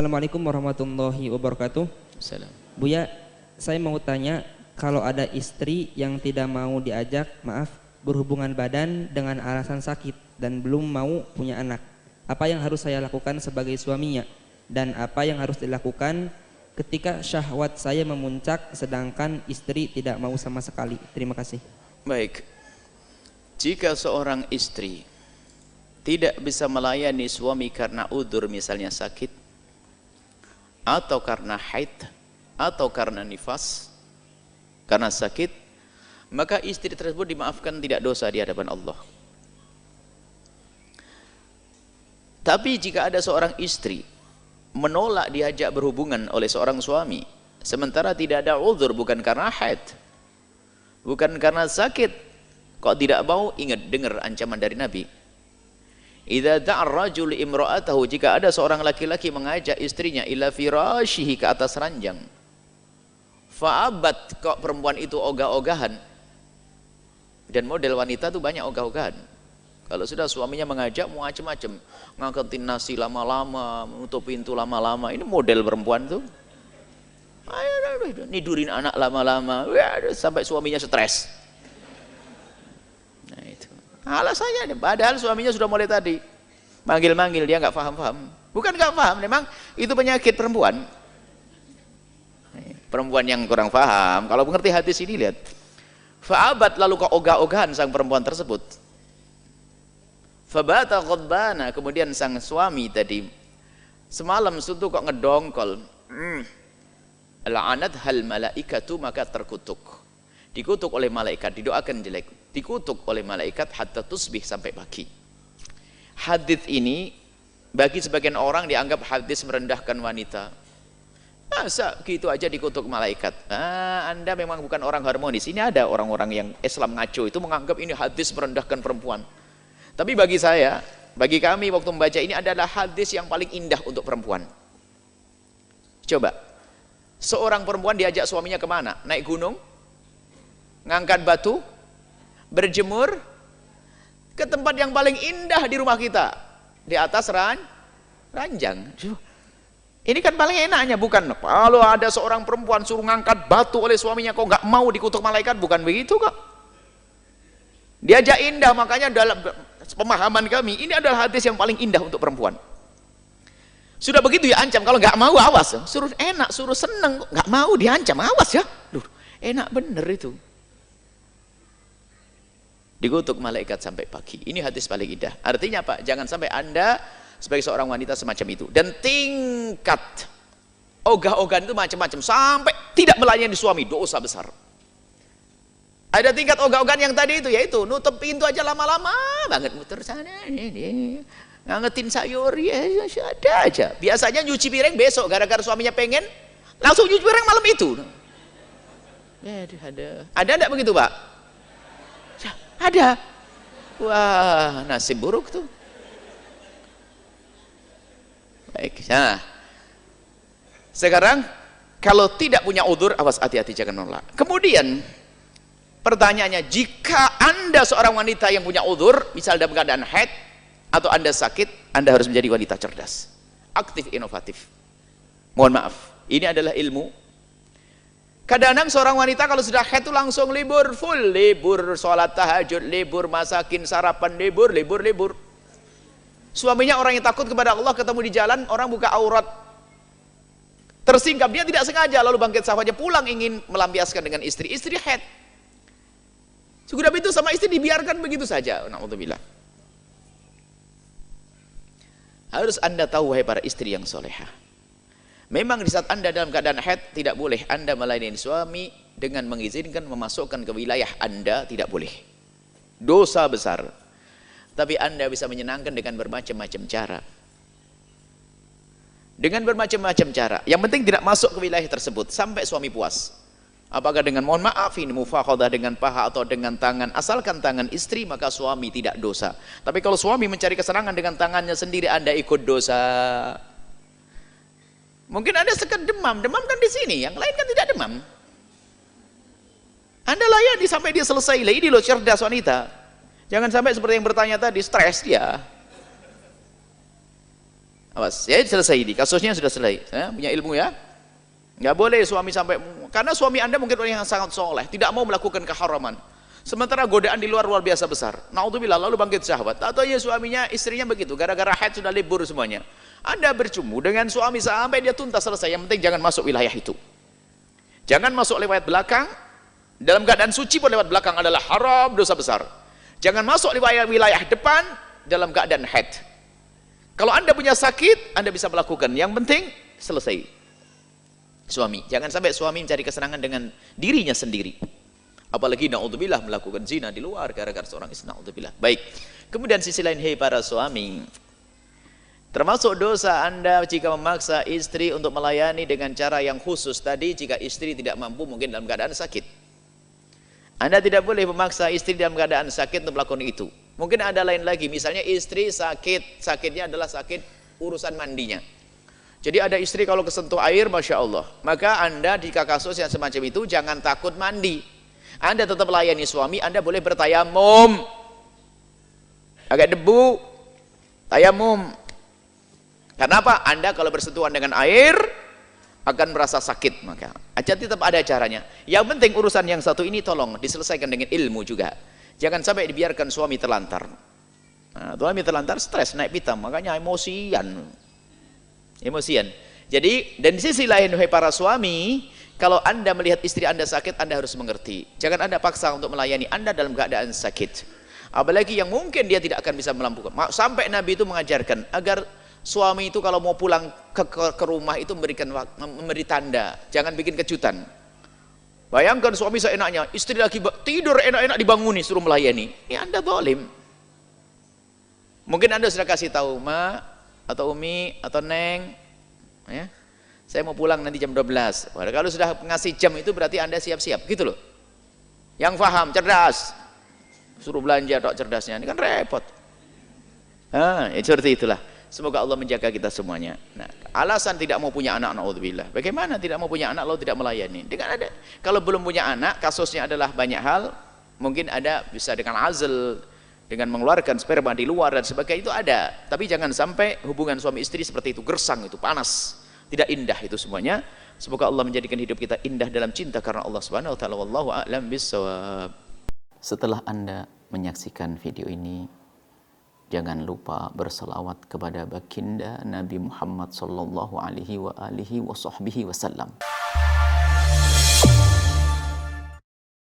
Assalamualaikum warahmatullahi wabarakatuh. Salam. Buya, saya mau tanya, kalau ada istri yang tidak mau diajak, berhubungan badan dengan alasan sakit dan belum mau punya anak, apa yang harus saya lakukan sebagai suaminya? Dan apa yang harus dilakukan ketika syahwat saya memuncak sedangkan istri tidak mau sama sekali? Terima kasih. Baik. Jika seorang istri tidak bisa melayani suami karena udzur, misalnya sakit, atau karena haid, atau karena nifas, karena sakit, maka istri tersebut dimaafkan, tidak dosa di hadapan Allah. Tapi jika ada seorang istri menolak diajak berhubungan oleh seorang suami, sementara tidak ada udzur, bukan karena haid, bukan karena sakit, kok tidak mau, ingat, dengar ancaman dari Nabi. Idza da'a ar-rajul imra'atahu, jika ada seorang laki-laki mengajak istrinya ila firashihi, ke atas ranjang, fa'abat, kok perempuan itu ogah-ogahan, dan model wanita itu banyak ogah-ogahan. Kalau sudah suaminya mengajak mau macam-macam, ngangkatin nasi lama-lama, menutup pintu lama-lama, ini model perempuan tuh. Nidurin anak lama-lama, sampai suaminya stres. Nah itu alasannya, padahal suaminya sudah mulai tadi manggil-manggil, dia nggak paham-paham. Bukan nggak paham, memang itu penyakit perempuan. Perempuan yang kurang paham. Kalau mengerti hadis ini, lihat, fa'abat, lalu kok ogah-ogahan sang perempuan tersebut. Fabata ghadbana, kemudian sang suami tadi semalam suntuk kok ngedongkol. La'anat hal malaikatu, maka terkutuk, dikutuk oleh malaikat, didoakan jelek, dikutuk oleh malaikat hatta tusbih, sampai pagi. Hadis ini bagi sebagian orang dianggap hadis merendahkan wanita. Masa gitu aja dikutuk malaikat? Anda memang bukan orang harmonis. Ini ada orang-orang yang Islam ngaco itu menganggap ini hadis merendahkan perempuan. Tapi bagi saya, bagi kami waktu membaca ini adalah hadis yang paling indah untuk perempuan. Coba, seorang perempuan diajak suaminya kemana? Naik gunung? Ngangkat batu? Berjemur? Ke tempat yang paling indah di rumah kita, di atas ranjang. Ini kan paling enaknya, bukan? Kalau ada seorang perempuan suruh ngangkat batu oleh suaminya, kok nggak mau, dikutuk malaikat, bukan begitu kok. Diajak indah, makanya dalam pemahaman kami ini adalah hadis yang paling indah untuk perempuan. Sudah begitu ya ancam, kalau nggak mau awas, suruh enak, suruh seneng, nggak mau diancam, awas ya. Duh, enak bener itu. Dikutuk malaikat sampai pagi. Ini hadis paling indah. Artinya apa? Jangan sampai Anda sebagai seorang wanita semacam itu. Dan tingkat ogah-ogahan itu macam-macam, sampai tidak melayani suami, dosa besar. Ada tingkat ogah-ogahan yang tadi itu, yaitu nutup pintu aja lama-lama banget, muter sana ini, ngangetin sayur, ya ada aja. Biasanya nyuci piring besok, gara-gara suaminya pengen langsung nyuci piring malam itu. Ada enggak begitu, Pak? Ada. Wah, nasib buruk tuh. Baik, nah sekarang kalau tidak punya udzur, awas, hati-hati, jangan nolak. Kemudian pertanyaannya, jika Anda seorang wanita yang punya udzur, misal dalam keadaan haid atau Anda sakit, Anda harus menjadi wanita cerdas, aktif, inovatif. Mohon maaf, ini adalah ilmu. Kadang-kadang seorang wanita kalau sudah haid itu langsung libur, full libur, sholat tahajud libur, masakin sarapan libur. Suaminya orang yang takut kepada Allah, ketemu di jalan orang buka aurat, tersingkap, dia tidak sengaja, lalu bangkit syahwatnya, pulang ingin melampiaskan dengan istri haid. Sudah itu sama istri dibiarkan begitu saja. Na'udzubillah. Harus Anda tahu, wahai para istri yang solehah, memang di saat Anda dalam keadaan haid, tidak boleh Anda melayani suami dengan mengizinkan memasukkan ke wilayah Anda, tidak boleh. Dosa besar. Tapi Anda bisa menyenangkan dengan bermacam-macam cara. Dengan bermacam-macam cara. Yang penting tidak masuk ke wilayah tersebut sampai suami puas. Apakah dengan mohon maaf ini mufakhadah dengan paha atau dengan tangan, asalkan tangan istri, maka suami tidak dosa. Tapi kalau suami mencari kesenangan dengan tangannya sendiri, Anda ikut dosa. Mungkin Anda sekedar demam kan di sini, yang lain kan tidak demam. Anda layani sampai dia selesai. Ini loh cerdas wanita. Jangan sampai seperti yang bertanya tadi, stres dia. Awas, ya selesai ini. Kasusnya sudah selesai. Punya ilmu ya. Nggak boleh suami sampai, karena suami Anda mungkin orang yang sangat soleh, tidak mau melakukan keharaman. Sementara godaan di luar biasa besar. Naudzubillah, lalu bangkit syahwat. Atau ya suaminya, istrinya begitu, gara-gara haid sudah libur semuanya. Anda bercumbu dengan suami sampai dia tuntas selesai. Yang penting jangan masuk wilayah itu. Jangan masuk lewat belakang. Dalam keadaan suci pun lewat belakang adalah haram, dosa besar. Jangan masuk wilayah depan dalam keadaan haid. Kalau Anda punya sakit, Anda bisa melakukan. Yang penting selesai. Suami, jangan sampai suami mencari kesenangan dengan dirinya sendiri. Apalagi naudzubillah melakukan zina di luar gara-gara seorang istri, naudzubillah. Baik. Kemudian sisi lain, hei para suami, termasuk dosa Anda jika memaksa istri untuk melayani dengan cara yang khusus tadi jika istri tidak mampu mungkin dalam keadaan sakit. Anda tidak boleh memaksa istri dalam keadaan sakit untuk melakukan itu. Mungkin ada lain lagi, misalnya istri sakit, sakitnya adalah sakit urusan mandinya. Jadi ada istri kalau kesentuh air, Masya Allah. Maka Anda di kasus yang semacam itu jangan takut mandi. Anda tetap layani suami, Anda boleh bertayamum. Agak debu, tayamum. Kenapa? Anda kalau bersentuhan dengan air akan merasa sakit. Maka tetap ada caranya. Yang penting urusan yang satu ini tolong diselesaikan dengan ilmu juga. Jangan sampai dibiarkan suami terlantar. Nah, suami terlantar stres, naik pitam, makanya emosian. Jadi, dan di sisi lain, wahai para suami, kalau Anda melihat istri Anda sakit, Anda harus mengerti. Jangan Anda paksa untuk melayani Anda dalam keadaan sakit. Apalagi yang mungkin dia tidak akan bisa melampaukan. Sampai Nabi itu mengajarkan agar suami itu kalau mau pulang ke rumah itu memberi tanda, jangan bikin kejutan. Bayangkan suami seenaknya, istri lagi tidur enak-enak dibanguni suruh melayani. Ini Anda zalim. Mungkin Anda sudah kasih tahu, Ma atau Umi atau Neng, ya, saya mau pulang nanti jam 12. Padahal kalau sudah ngasih jam itu berarti Anda siap-siap, gitu loh. Yang faham, cerdas, suruh belanja tok cerdasnya, ini kan repot. Ya seperti itulah. Semoga Allah menjaga kita semuanya. Nah, alasan tidak mau punya anak, naudzubillah. Bagaimana tidak mau punya anak lalu tidak melayani? Dengan ada, kalau belum punya anak, kasusnya adalah banyak hal. Mungkin ada bisa dengan azl, dengan mengeluarkan sperma di luar dan sebagainya, itu ada. Tapi jangan sampai hubungan suami istri seperti itu, gersang itu, panas, tidak indah itu semuanya. Semoga Allah menjadikan hidup kita indah dalam cinta karena Allah Subhanahu wa taala. Wallahu a'lam bissawab. Setelah Anda menyaksikan video ini, jangan lupa berselawat kepada baginda Nabi Muhammad sallallahu alaihi wa alihi wa sahbihi wasallam.